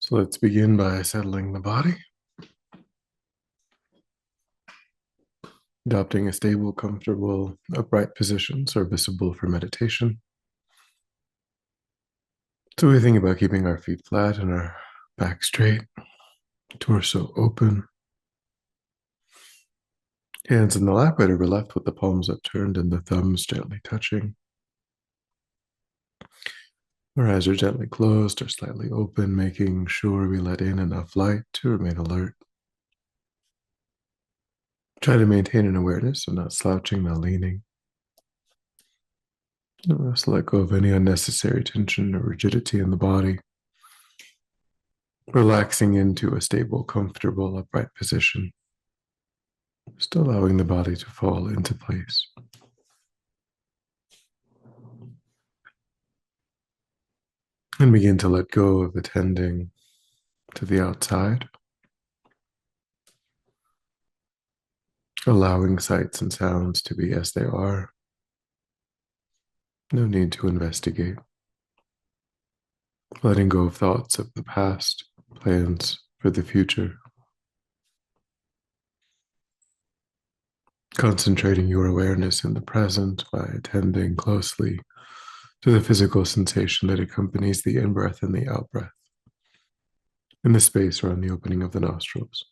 So let's begin by settling the body, adopting a stable, comfortable, upright position serviceable for meditation. So we think about keeping our feet flat and our back straight, torso open, hands in the lap, right over left with the palms upturned and the thumbs gently touching. Our eyes are gently closed or slightly open, making sure we let in enough light to remain alert. Try to maintain an awareness of not slouching, not leaning. Just let go of any unnecessary tension or rigidity in the body, relaxing into a stable, comfortable, upright position, just allowing the body to fall into place. And begin to let go of attending to the outside, allowing sights and sounds to be as they are. No need to investigate. Letting go of thoughts of the past, plans for the future. Concentrating your awareness in the present by attending closely to the physical sensation that accompanies the in-breath and the out-breath in the space around the opening of the nostrils.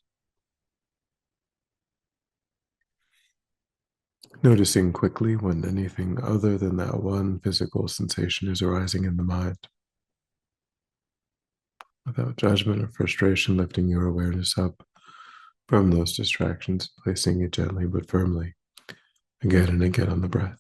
Noticing quickly when anything other than that one physical sensation is arising in the mind. Without judgment or frustration, lifting your awareness up from those distractions, placing it gently but firmly again and again on the breath.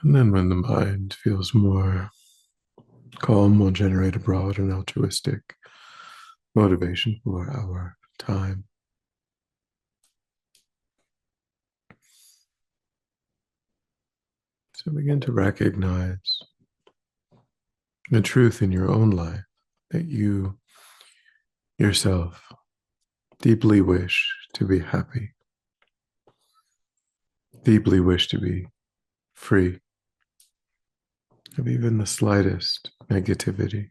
And then when the mind feels more calm, we'll generate a broad and altruistic motivation for our time. So begin to recognize the truth in your own life that you yourself deeply wish to be happy, deeply wish to be free of even the slightest negativity.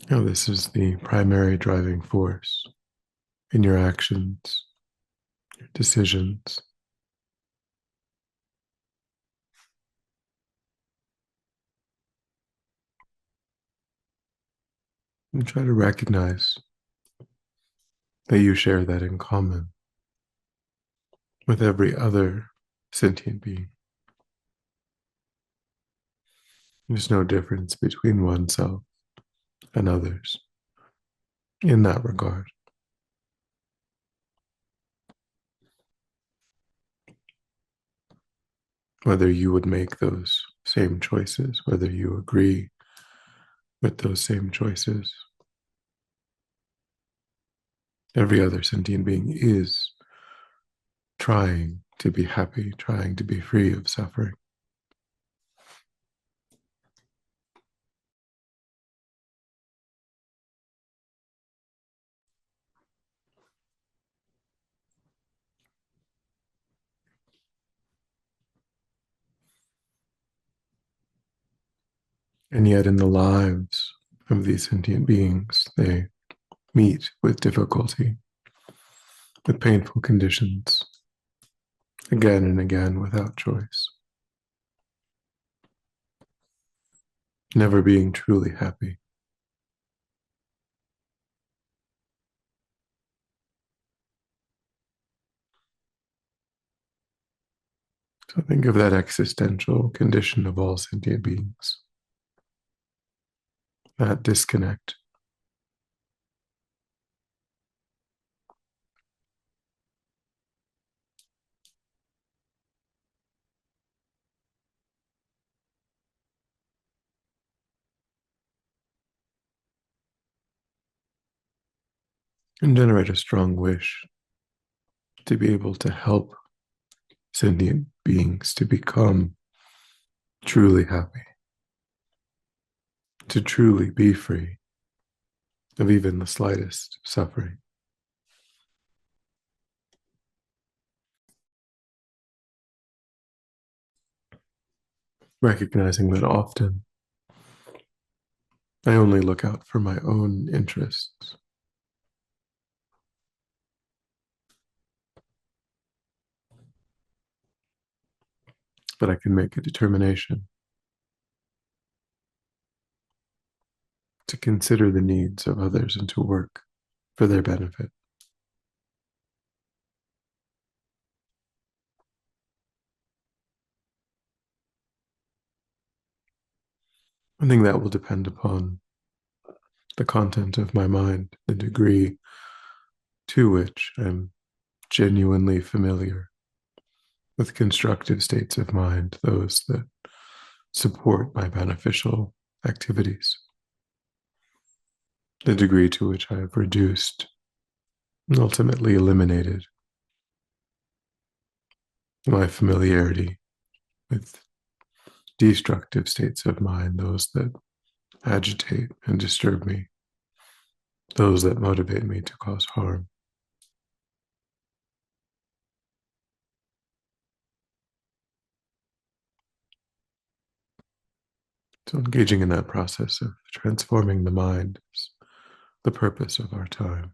Now, this is the primary driving force in your actions, your decisions. And try to recognize that you share that in common with every other sentient being. There's no difference between oneself and others. in that regard. Whether you would make those same choices, whether you agree with those same choices. Every other sentient being is trying to be happy, trying to be free of suffering. And yet, in the lives of these sentient beings, they meet with difficulty, with painful conditions, again and again without choice, never being truly happy. So think of that existential condition of all sentient beings, that disconnect. And generate a strong wish to be able to help sentient beings to become truly happy, to truly be free of even the slightest suffering. Recognizing that often I only look out for my own interests, but I can make a determination to consider the needs of others and to work for their benefit. I think that will depend upon the content of my mind, the degree to which I'm genuinely familiar with constructive states of mind, those that support my beneficial activities, the degree to which I have reduced and ultimately eliminated my familiarity with destructive states of mind, those that agitate and disturb me, those that motivate me to cause harm. So, engaging in that process of transforming the mind is the purpose of our time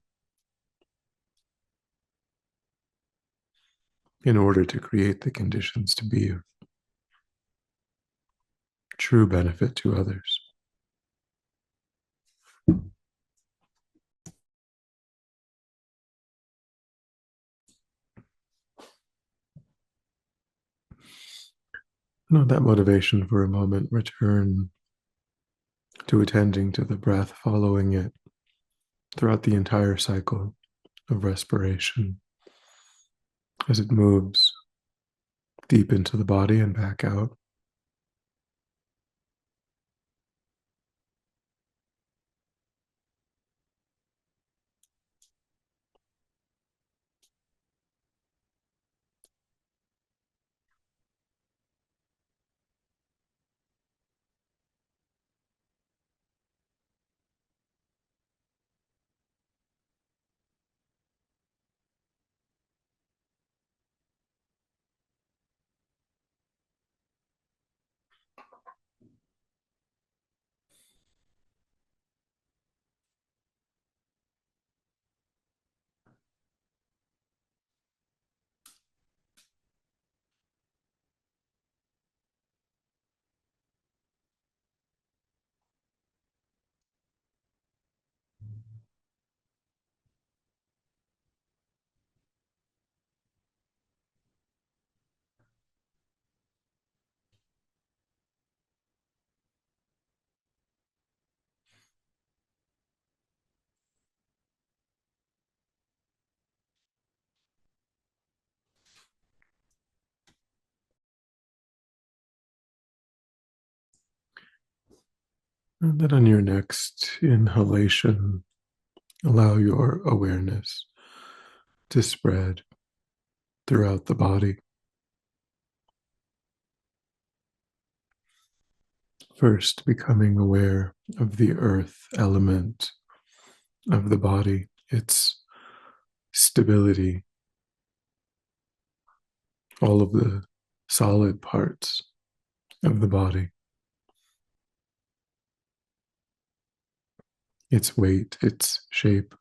in order to create the conditions to be of true benefit to others. Let that motivation for a moment return to attending to the breath, following it throughout the entire cycle of respiration as it moves deep into the body and back out. And then on your next inhalation, allow your awareness to spread throughout the body. First, becoming aware of the earth element of the body, its stability, all of the solid parts of the body, its weight, its shape.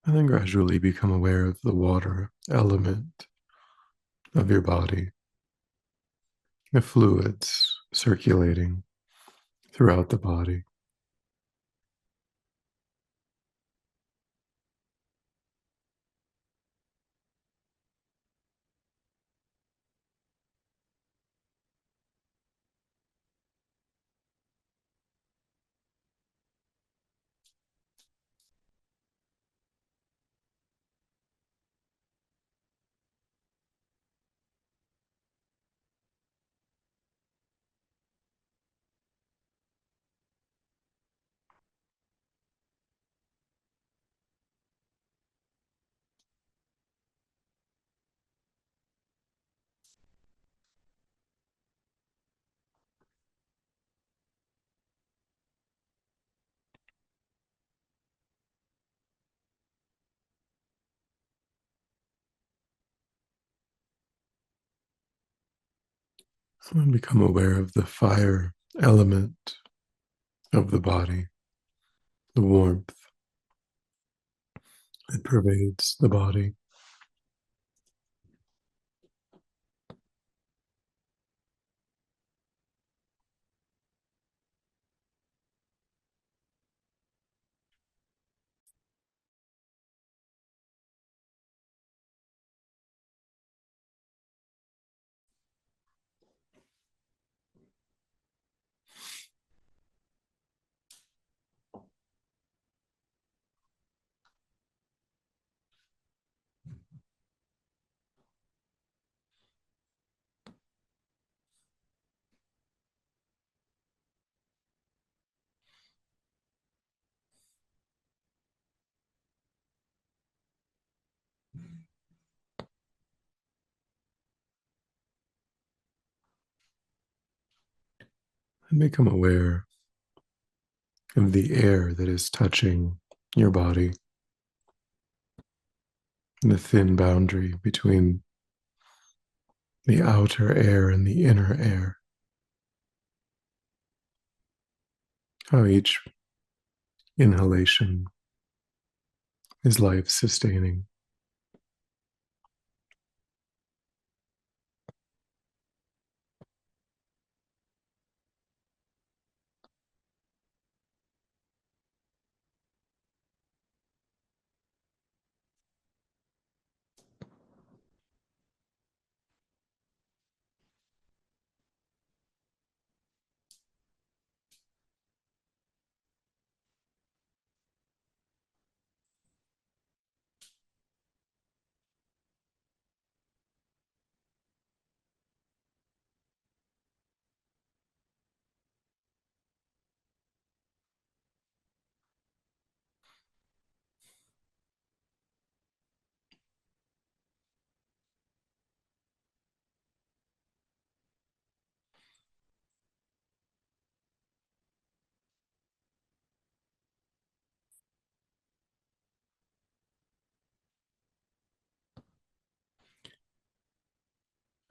And then gradually become aware of the water element of your body, the fluids circulating throughout the body. And become aware of the fire element of the body, the warmth that pervades the body. And become aware of the air that is touching your body, the thin boundary between the outer air and the inner air. How each inhalation is life sustaining.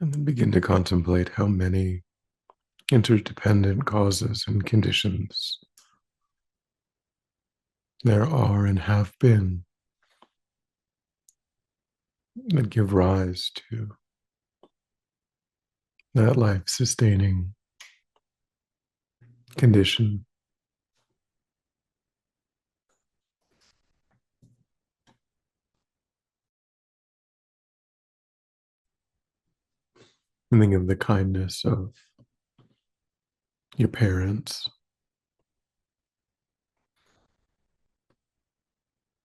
And then begin to contemplate how many interdependent causes and conditions there are and have been that give rise to that life sustaining condition. And think of the kindness of your parents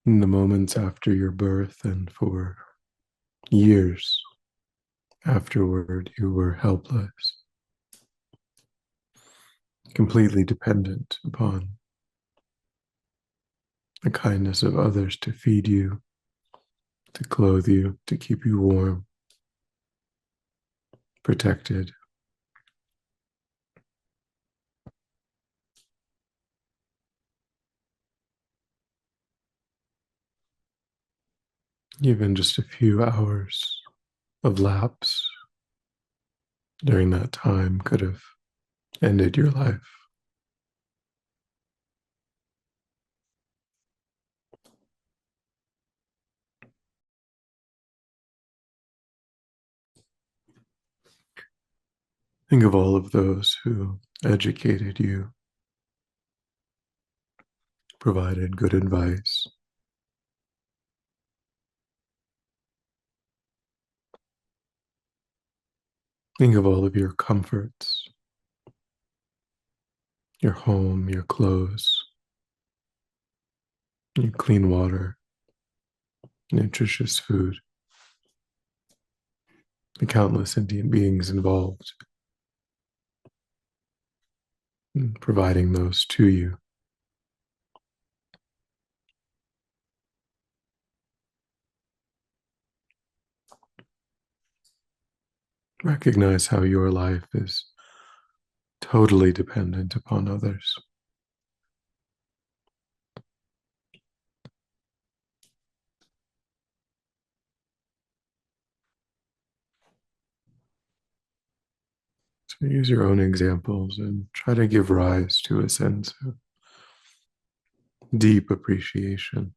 in the moments after your birth, and for years afterward, you were helpless, completely dependent upon the kindness of others to feed you, to clothe you, to keep you warm, protected. Even just a few hours of lapse during that time could have ended your life. Think of all of those who educated you, provided good advice. Think of all of your comforts, your home, your clothes, your clean water, nutritious food, the countless sentient beings involved in providing those to you. Recognize how your life is totally dependent upon others. So use your own examples and try to give rise to a sense of deep appreciation.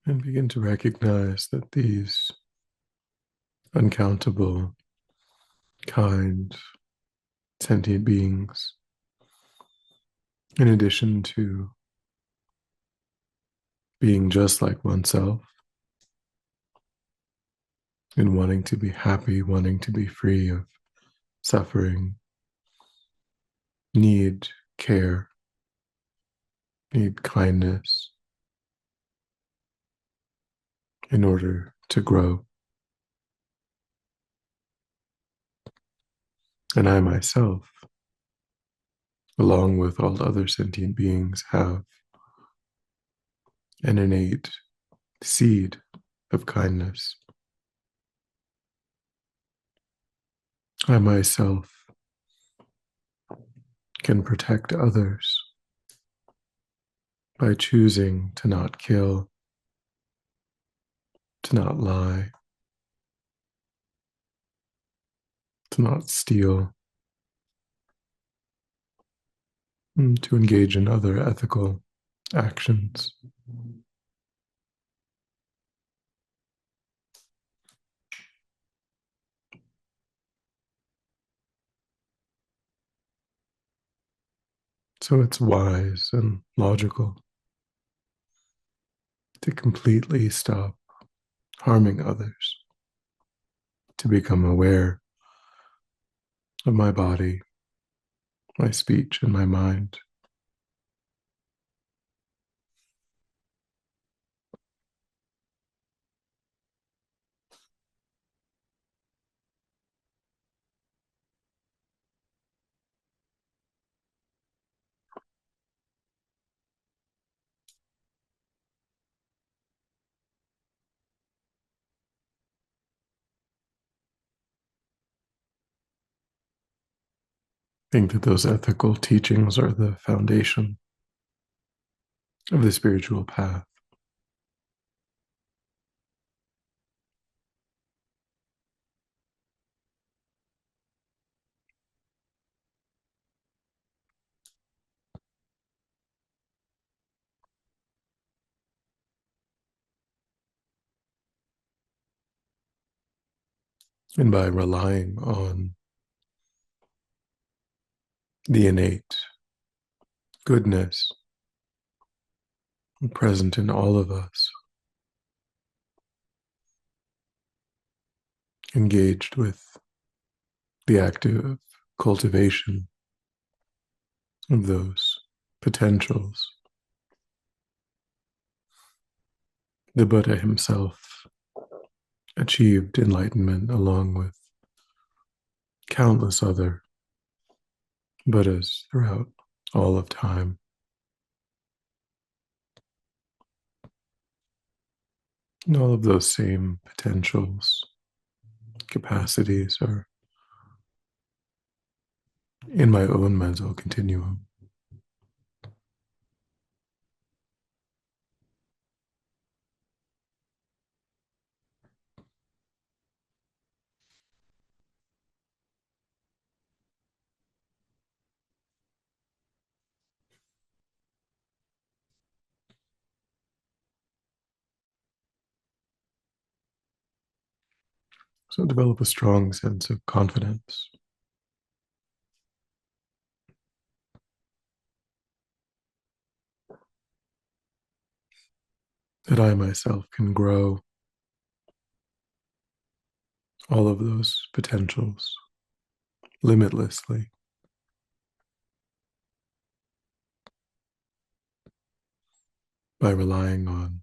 And begin to recognize that these uncountable, kind, sentient beings, in addition to being just like oneself and wanting to be happy, wanting to be free of suffering, need care, need kindness in order to grow. And I myself, along with all other sentient beings, have an innate seed of kindness. I myself can protect others by choosing to not kill, to not lie, to not steal, and to engage in other ethical actions. So it's wise and logical to completely stop harming others, to become aware of my body, my speech, and my mind. I think that those ethical teachings are the foundation of the spiritual path. And by relying on the innate goodness present in all of us, engaged with the active cultivation of those potentials, the Buddha himself achieved enlightenment along with countless other Buddhas throughout all of time. And all of those same potentials, capacities are in my own mental continuum. So develop a strong sense of confidence that I myself can grow all of those potentials limitlessly by relying on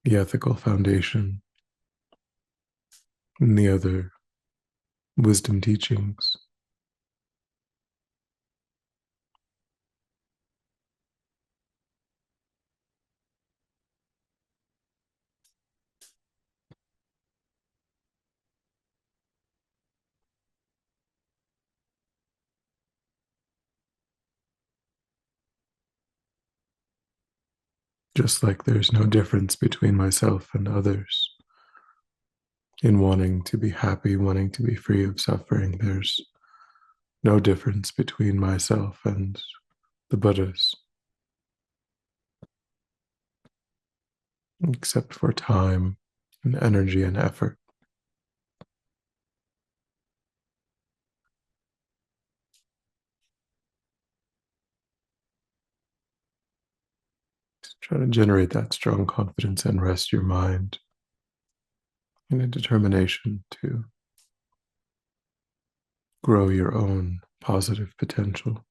the ethical foundation and the other wisdom teachings. Just like there's no difference between myself and others in wanting to be happy, wanting to be free of suffering, there's no difference between myself and the Buddhas. except for time and energy and effort. Try to generate that strong confidence and rest your mind in a determination to grow your own positive potential.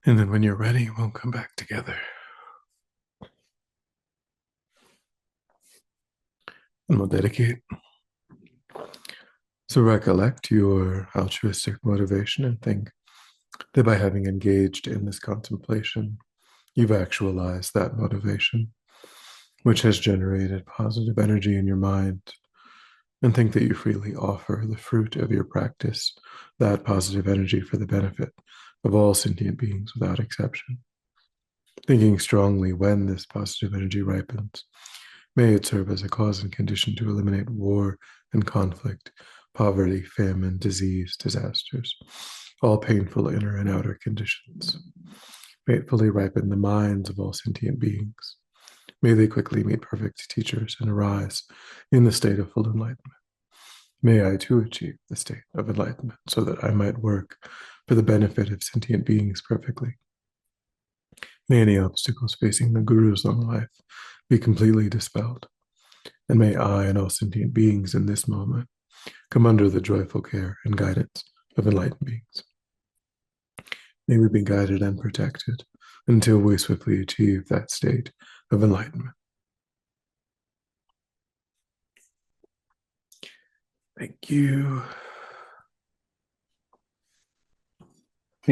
And then when you're ready, we'll come back together. And we'll dedicate. So recollect your altruistic motivation and think that by having engaged in this contemplation, you've actualized that motivation, which has generated positive energy in your mind. And think that you freely offer the fruit of your practice, that positive energy for the benefit of all sentient beings without exception. Thinking strongly when this positive energy ripens, may it serve as a cause and condition to eliminate war and conflict, poverty, famine, disease, disasters, all painful inner and outer conditions. May it fully ripen the minds of all sentient beings. May they quickly meet perfect teachers and arise in the state of full enlightenment. May I too achieve the state of enlightenment so that I might work for the benefit of sentient beings perfectly. May any obstacles facing the Guru's long life be completely dispelled. And may I and all sentient beings in this moment come under the joyful care and guidance of enlightened beings. May we be guided and protected until we swiftly achieve that state of enlightenment. Thank you.